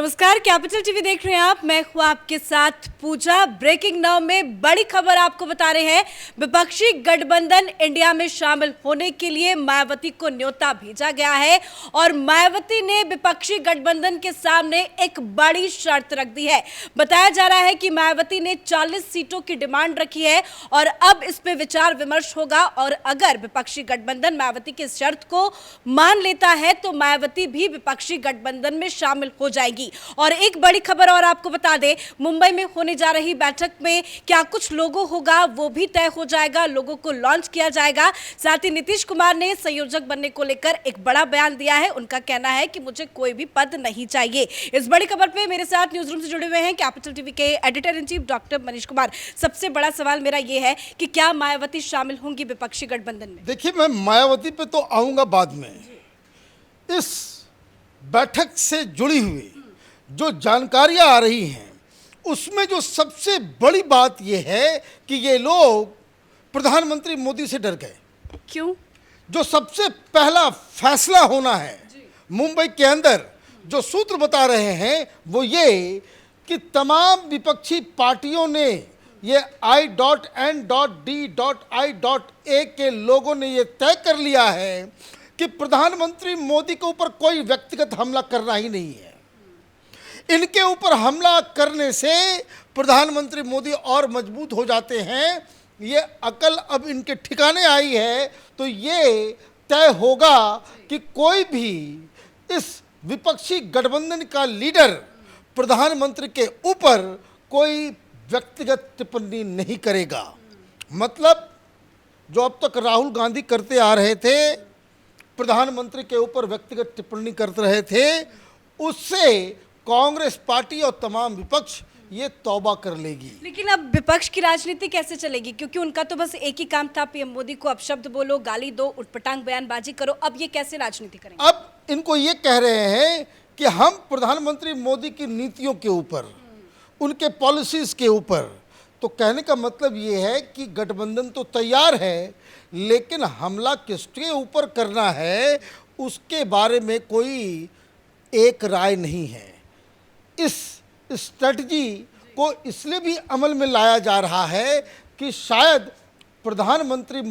नमस्कार, capital TV देख रहे हैं आप। मैं हूं आपके साथ पूजा। ब्रेकिंग नाउ में बड़ी खबर आपको बता रहे हैं। विपक्षी गठबंधन इंडिया में शामिल होने के लिए मायावती को न्योता भेजा गया है और मायावती ने विपक्षी गठबंधन के सामने एक बड़ी शर्त रख दी है। बताया जा रहा है कि मायावती ने 40 सीटों की डिमांड रखी है और अब इस पे विचार विमर्श होगा और अगर विपक्षी गठबंधन मायावती की शर्त को मान लेता है तो मायावती भी विपक्षी गठबंधन में शामिल हो जाएगी। और एक बड़ी खबर और आपको बता दें, मुंबई में होने जा रही बैठक में क्या कुछ लोगो होगा वो भी तय हो जाएगा, लोगों को लॉन्च किया जाएगा। साथ ही नीतीश कुमार ने संयोजक बनने को लेकर एक बड़ा बयान दिया है। उनका कहना है कि मुझे कोई भी पद नहीं चाहिए। इस बड़ी खबर पे मेरे साथ न्यूज रूम से जुड़े हुए हैं कैपिटल टीवी के editor in chief doctor Manish Kumar. सबसे बड़ा सवाल मेरा ये है कि क्या मायावती शामिल होंगी विपक्षी गठबंधन में? देखिए, मैं मायावती पे तो आऊंगा बाद में। इस बैठक से जुड़ी हुई जो जानकारियां आ रही हैं उसमें जो सबसे बड़ी बात यह है कि ये लोग प्रधानमंत्री मोदी से डर गए। क्यों? जो सबसे पहला फैसला होना है मुंबई के अंदर, जो सूत्र बता रहे हैं वो ये कि तमाम विपक्षी पार्टियों ने ये I.N.D.I.A के लोगों ने ये तय कर लिया है कि प्रधानमंत्री मोदी के ऊपर कोई व्यक्तिगत हमला करना ही नहीं है। इनके ऊपर हमला करने से प्रधानमंत्री मोदी और मजबूत हो जाते हैं। ये अकल अब इनके ठिकाने आई है तो ये तय होगा कि कोई भी इस विपक्षी गठबंधन का लीडर प्रधानमंत्री के ऊपर कोई व्यक्तिगत टिप्पणी नहीं करेगा। मतलब जो अब तक राहुल गांधी करते आ रहे थे, प्रधानमंत्री के ऊपर व्यक्तिगत टिप्पणी करते रहे थे, उससे कांग्रेस पार्टी और तमाम विपक्ष ये तौबा कर लेगी। लेकिन अब विपक्ष की राजनीति कैसे चलेगी? क्योंकि उनका तो बस एक ही काम था, पीएम मोदी को अपशब्द बोलो, गाली दो, उटपटांग बयानबाजी करो। अब ये कैसे राजनीति करेंगे? अब इनको ये कह रहे हैं कि हम प्रधानमंत्री मोदी की नीतियों के ऊपर, उनके पॉलिसीज के ऊपर, तो कहने का मतलब ये है कि गठबंधन तो तैयार है लेकिन हमला किसके ऊपर करना है उसके बारे में कोई एक राय नहीं है। इस स्ट्रेटजी को इसलिए भी अमल में लाया जा रहा है कि शायद प्रधानमंत्री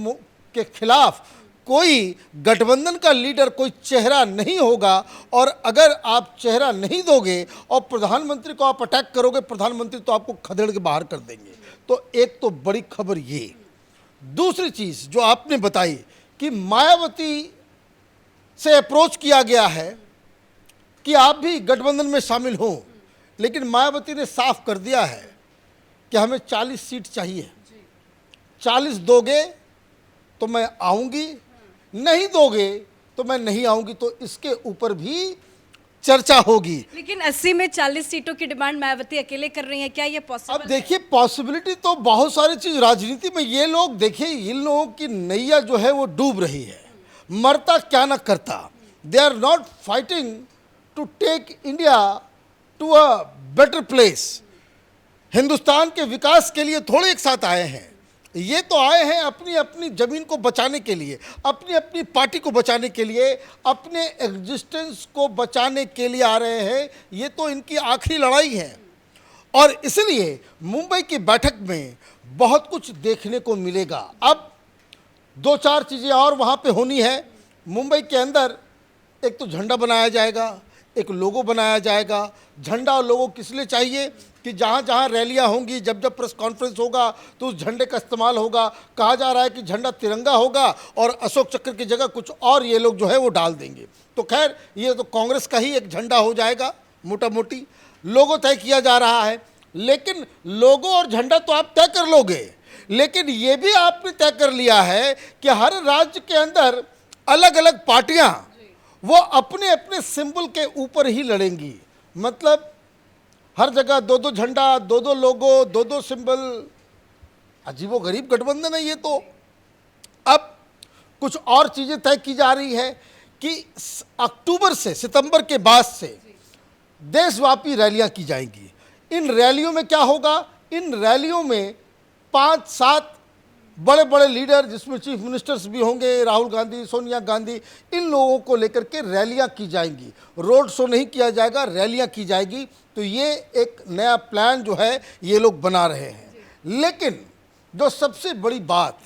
के खिलाफ कोई गठबंधन का लीडर, कोई चेहरा नहीं होगा और अगर आप चेहरा नहीं दोगे और प्रधानमंत्री को आप अटैक करोगे, प्रधानमंत्री तो आपको खदेड़ के बाहर कर देंगे। तो एक तो बड़ी खबर ये। दूसरी चीज़ जो आपने बताई कि मायावती से अप्रोच किया गया है कि आप भी गठबंधन में शामिल हों, लेकिन मायावती ने साफ कर दिया है कि हमें 40 सीट चाहिए। 40 दोगे तो मैं आऊँगी, नहीं दोगे तो मैं नहीं आऊँगी। तो इसके ऊपर भी चर्चा होगी। लेकिन 80 में 40 सीटों की डिमांड मायावती अकेले कर रही है, क्या ये पॉसिबल? अब देखिए, पॉसिबिलिटी तो बहुत सारी चीज राजनीति में। ये लोग देखिए, इन लोगों की नैया जो है वो डूब रही है। मरता क्या ना करता। They are not fighting to take India to a better place. Hindustan के विकास के लिए थोड़े एक साथ आए हैं। ये तो आए हैं अपनी अपनी ज़मीन को बचाने के लिए, अपनी अपनी पार्टी को बचाने के लिए, अपने एग्जिस्टेंस को बचाने के लिए आ रहे हैं। ये तो इनकी आखिरी लड़ाई है और इसलिए मुंबई की बैठक में बहुत कुछ देखने को मिलेगा। अब दो चार चीज़ें और वहाँ पे होनी है। मुंबई के अंदर एक तो झंडा बनाया जाएगा, एक लोगो बनाया जाएगा। झंडा और लोगो किस लिए चाहिए कि जहाँ जहाँ रैलियाँ होंगी, जब जब प्रेस कॉन्फ्रेंस होगा तो उस झंडे का इस्तेमाल होगा। कहा जा रहा है कि झंडा तिरंगा होगा और अशोक चक्र की जगह कुछ और ये लोग जो है वो डाल देंगे। तो खैर, ये तो कांग्रेस का ही एक झंडा हो जाएगा। मोटा मोटी लोगो तय किया जा रहा है, लेकिन लोगो और झंडा तो आप तय कर लोगे, लेकिन ये भी आपने तय कर लिया है कि हर राज्य के अंदर अलग अलग पार्टियाँ वो अपने अपने सिंबल के ऊपर ही लड़ेंगी। मतलब हर जगह दो दो झंडा, दो दो लोगो, दो दो सिंबल। अजीबोगरीब गठबंधन है ये तो। अब कुछ और चीज़ें तय की जा रही है कि अक्टूबर से सितंबर के बाद से देशव्यापी रैलियां की जाएंगी। इन रैलियों में क्या होगा? इन रैलियों में 5-7 बड़े बड़े लीडर जिसमें चीफ मिनिस्टर्स भी होंगे, राहुल गांधी, सोनिया गांधी, इन लोगों को लेकर के रैलियां की जाएंगी। रोड शो नहीं किया जाएगा, रैलियां की जाएगी। तो ये एक नया प्लान जो है ये लोग बना रहे हैं। लेकिन जो सबसे बड़ी बात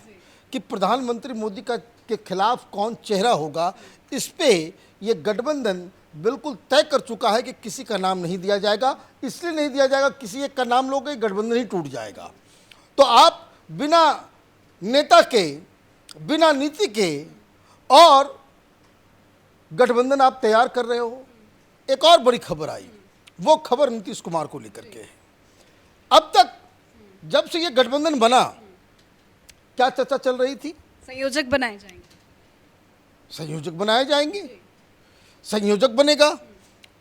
कि प्रधानमंत्री मोदी का के खिलाफ कौन चेहरा होगा, इस पे ये गठबंधन बिल्कुल तय कर चुका है कि किसी का नाम नहीं दिया जाएगा। इसलिए नहीं दिया जाएगा, किसी एक का नाम लोगे गठबंधन ही टूट जाएगा। तो आप बिना नेता के, बिना नीति के और गठबंधन आप तैयार कर रहे हो। एक और बड़ी खबर आई, वो खबर नीतीश कुमार को लेकर के है। अब तक जब से ये गठबंधन बना, क्या चर्चा चल रही थी? संयोजक बनाए जाएंगे। संयोजक बनाए जाएंगे, संयोजक बनेगा।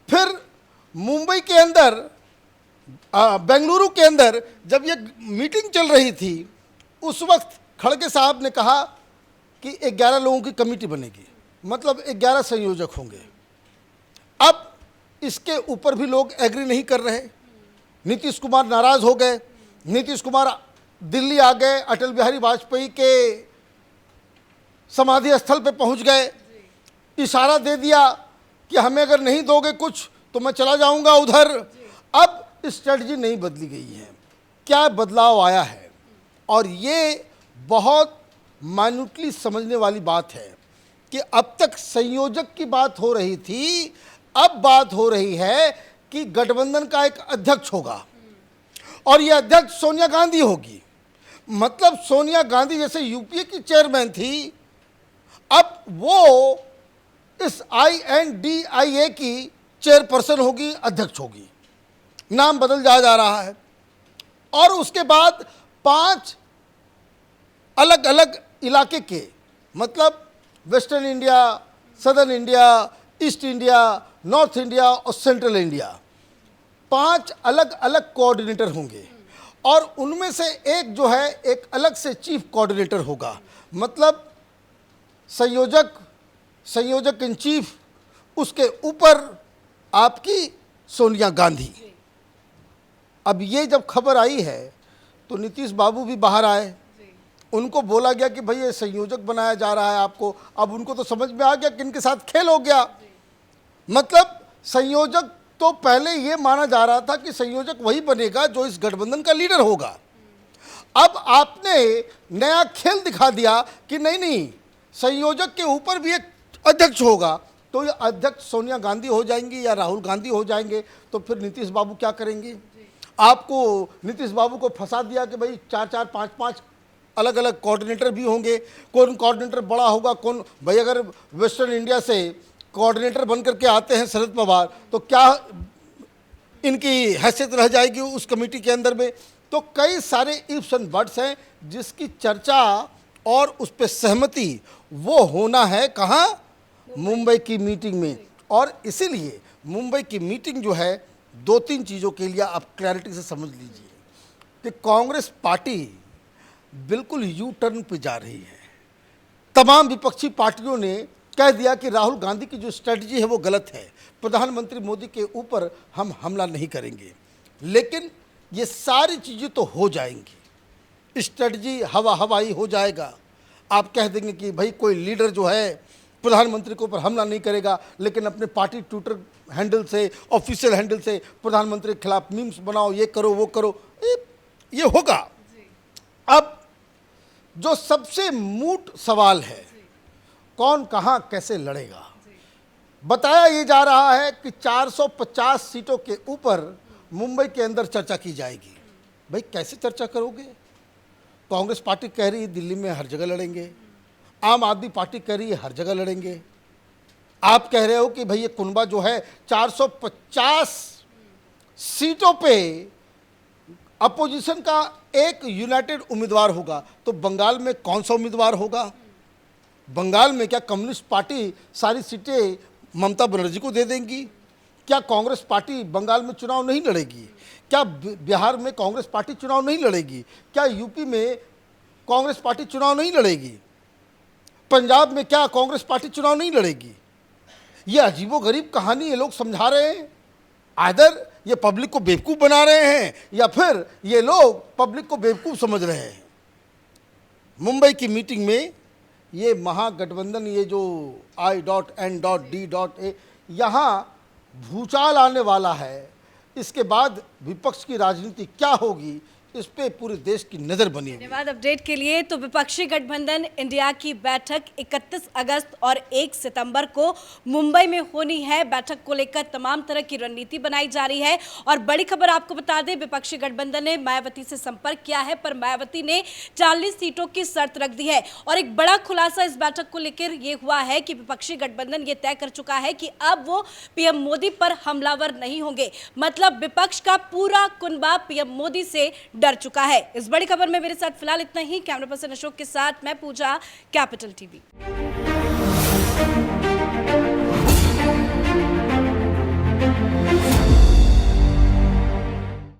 फिर मुंबई के अंदर, बेंगलुरु के अंदर जब ये मीटिंग चल रही थी, उस वक्त खड़गे साहब ने कहा कि 11 लोगों की कमेटी बनेगी, मतलब 11 संयोजक होंगे। अब इसके ऊपर भी लोग एग्री नहीं कर रहे। नीतीश कुमार नाराज हो गए। नीतीश कुमार दिल्ली आ गए, अटल बिहारी वाजपेयी के समाधि स्थल पे पहुंच गए, इशारा दे दिया कि हमें अगर नहीं दोगे कुछ तो मैं चला जाऊंगा उधर। अब स्ट्रेटजी नहीं बदली गई है। क्या बदलाव आया है? और ये बहुत माइन्यूटली समझने वाली बात है कि अब तक संयोजक की बात हो रही थी, अब बात हो रही है कि गठबंधन का एक अध्यक्ष होगा और ये अध्यक्ष सोनिया गांधी होगी। मतलब सोनिया गांधी जैसे यूपीए की चेयरमैन थी, अब वो इस INDIA की चेयरपर्सन होगी, अध्यक्ष होगी। नाम बदल जा रहा है। और उसके बाद 5 अलग अलग इलाके के, मतलब western India, southern India, east India, north India और सेंट्रल इंडिया, 5 अलग अलग कोऑर्डिनेटर होंगे। और उनमें से एक जो है एक अलग से चीफ कोऑर्डिनेटर होगा, मतलब संयोजक इन चीफ, उसके ऊपर आपकी सोनिया गांधी। अब ये जब खबर आई है तो नीतीश बाबू भी बाहर आए। उनको बोला गया कि भाई ये संयोजक बनाया जा रहा है आपको। अब उनको तो समझ में आ गया कि इनके साथ खेल हो गया। मतलब संयोजक तो पहले ये माना जा रहा था कि संयोजक वही बनेगा जो इस गठबंधन का लीडर होगा। अब आपने नया खेल दिखा दिया कि नहीं, संयोजक के ऊपर भी एक अध्यक्ष होगा। तो ये अध्यक्ष सोनिया गांधी हो जाएंगी या राहुल गांधी हो जाएंगे, तो फिर नीतीश बाबू क्या करेंगे? आपको नीतीश बाबू को फंसा दिया कि भाई 4-4, 5-5 अलग अलग कोऑर्डिनेटर भी होंगे। कौन कोऑर्डिनेटर बड़ा होगा, कौन भाई, अगर वेस्टर्न इंडिया से कोऑर्डिनेटर बन करके आते हैं शरद पवार, तो क्या इनकी हैसियत रह जाएगी उस कमेटी के अंदर में? तो कई सारे इफ्स एंड बट्स हैं जिसकी चर्चा और उस पर सहमति वो होना है कहाँ? मुंबई की मीटिंग में। और इसीलिए मुंबई की मीटिंग जो है 2-3 चीज़ों के लिए आप क्लैरिटी से समझ लीजिए कि कांग्रेस पार्टी बिल्कुल यू टर्न पे जा रही है। तमाम विपक्षी पार्टियों ने कह दिया कि राहुल गांधी की जो स्ट्रेटजी है वो गलत है, प्रधानमंत्री मोदी के ऊपर हम हमला नहीं करेंगे। लेकिन ये सारी चीज़ें तो हो जाएंगी, स्ट्रेटजी हवाई हो जाएगा। आप कह देंगे कि भाई कोई लीडर जो है प्रधानमंत्री के ऊपर हमला नहीं करेगा, लेकिन अपने पार्टी ट्विटर हैंडल से, ऑफिशियल हैंडल से प्रधानमंत्री के खिलाफ मीम्स बनाओ, ये करो वो करो, ये होगा। अब जो सबसे मूट सवाल है, कौन कहां कैसे लड़ेगा? बताया ये जा रहा है कि 450 सीटों के ऊपर मुंबई के अंदर चर्चा की जाएगी। भाई कैसे चर्चा करोगे? कांग्रेस पार्टी कह रही है दिल्ली में हर जगह लड़ेंगे, आम आदमी पार्टी कह रही है हर जगह लड़ेंगे। आप कह रहे हो कि भाई ये कुनबा जो है 450 सीटों पे अपोजिशन का एक यूनाइटेड उम्मीदवार होगा। तो बंगाल में कौन सा उम्मीदवार होगा? बंगाल में क्या कम्युनिस्ट पार्टी सारी सीटें ममता बनर्जी को दे देंगी? क्या कांग्रेस पार्टी बंगाल में चुनाव नहीं लड़ेगी? क्या बिहार में कांग्रेस पार्टी चुनाव नहीं लड़ेगी? क्या यूपी में कांग्रेस पार्टी चुनाव नहीं लड़ेगी? पंजाब में क्या कांग्रेस पार्टी चुनाव नहीं लड़ेगी? ये अजीबोगरीब कहानी ये लोग समझा रहे हैं। आइदर ये पब्लिक को बेवकूफ़ बना रहे हैं या फिर ये लोग पब्लिक को बेवकूफ़ समझ रहे हैं। मुंबई की मीटिंग में ये महागठबंधन, ये जो I.N.D.A, यहाँ भूचाल आने वाला है। इसके बाद विपक्ष की राजनीति क्या होगी, इस पे पूरे देश की नज़र बनी हुई है। धन्यवाद अपडेट के लिए। तो विपक्षी गठबंधन इंडिया की बैठक 31 अगस्त और 1 सितंबर को मुंबई में होनी है। बैठक को लेकर तमाम तरह की रणनीति बनाई जा रही है। और बड़ी खबर आपको बता दें, विपक्षी गठबंधन ने मायावती से संपर्क किया है, पर मायावती ने 40 सीटों की शर्त रख दी है। और एक बड़ा खुलासा इस बैठक को लेकर यह हुआ है कि विपक्षी गठबंधन ये तय कर चुका है कि अब वो पीएम मोदी पर हमलावर नहीं होंगे। मतलब विपक्ष का पूरा कुनबा पीएम मोदी से डर चुका है। इस बड़ी खबर में मेरे साथ फिलहाल इतना ही। कैमरा पर्सन अशोक के साथ मैं पूजा, कैपिटल टीवी।